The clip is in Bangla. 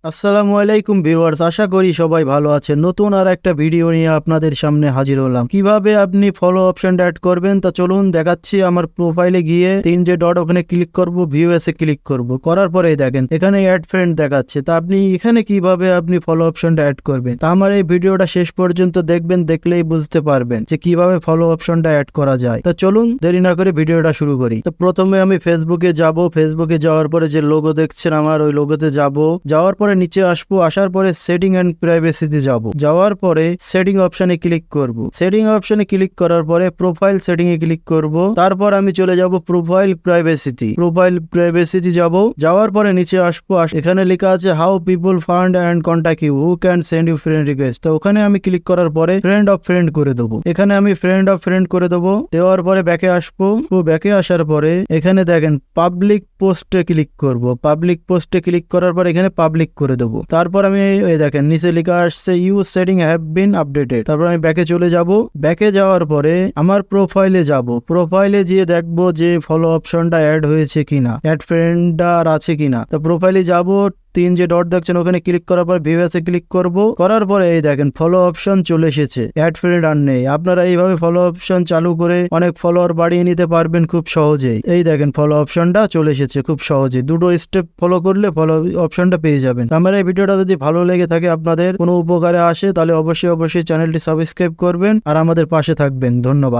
আসসালামু আলাইকুম ভিউয়ার্স, আশা করি সবাই ভালো আছেন। নতুন আর একটা ভিডিও নিয়ে আপনাদের সামনে হাজির হলাম। কিভাবে আপনি ফলো অপশনটা অ্যাড করবেন তা চলুন দেখাচ্ছি। আমার প্রোফাইলে গিয়ে তিন যে ডট ওখানে ক্লিক করব, ভিউ এসে ক্লিক করব, করার পরেই দেখেন এখানে অ্যাড ফ্রেন্ড দেখাচ্ছে। তা আপনি এখানে কিভাবে আপনি ফলো অপশনটা অ্যাড করবেন তা আমার এই ভিডিওটা শেষ পর্যন্ত দেখবেন, দেখলেই বুঝতে পারবেন যে কিভাবে ফলো অপশনটা অ্যাড করা যায়। তা চলুন দেরি না করে ভিডিওটা শুরু করি। তো প্রথমে আমি ফেসবুকে যাব। ফেসবুকে যাওয়ার পরে যে লোগো দেখছেন আমার, ওই লোগোতে যাব। যাওয়ার পরে নিচে আসবো, আসার পরে সেটিং এন্ড প্রাইভেসিতে যাব। যাওয়ার পরে সেটিং অপশনে ক্লিক করব। সেটিং অপশনে ক্লিক করার পরে প্রোফাইল সেটিং এ ক্লিক করব। তারপর আমি চলে যাব প্রোফাইল প্রাইভেসিতে। প্রোফাইল প্রাইভেসিতে যাব। যাওয়ার পরে নিচে আসবো, এখানে লেখা আছে how people find and contact you, who can send you friend request. তো ওখানে আমি ক্লিক করার পরে ফ্রেন্ড অফ ফ্রেন্ড করে দেবো। এখানে আমি ফ্রেন্ড অফ ফ্রেন্ড করে দেবো। দেওয়ার পরে ব্যাকে আসবো। ব্যাকে আসার পরে এখানে দেখেন পাবলিক পোস্টে ক্লিক করব। পাবলিক পোস্টে ক্লিক করার পর এখানে পাবলিক করে দেবো। তারপর আমি এই দেখেন নিচে লেখা আসছে you setting have been updated. তারপর আমি ব্যাকে চলে যাব। ব্যাকে যাওয়ার পরে আমার প্রোফাইলে যাব। প্রোফাইলে গিয়ে দেখবো যে ফলো অপশনটা অ্যাড হয়েছে কিনা, অ্যাড ফ্রেন্ড আর আছে কিনা। তো প্রোফাইলে যাব, তিন যে ডট দেখছেন ওখানে ক্লিক করার পর ভিউ এসে ক্লিক করব। করার পরে এই দেখেন ফলো অপশন চলে এসেছে, অ্যাড ফ্রেন্ড আর নেই। আপনারা এইভাবে ফলো অপশন চালু করে অনেক ফলোয়ার বাড়িয়ে নিতে পারবেন খুব সহজেই। এই দেখেন ফলো অপশনটা চলে এসেছে খুব সহজে। দুটো স্টেপ ফলো করলে ফলো অপশনটা পেয়ে যাবেন। আমার এই ভিডিওটা যদি ভালো লেগে থাকে, আপনাদের কোনো উপকারে আসে, তাহলে অবশ্যই চ্যানেলটি সাবস্ক্রাইব করবেন আর আমাদের পাশে থাকবেন। ধন্যবাদ।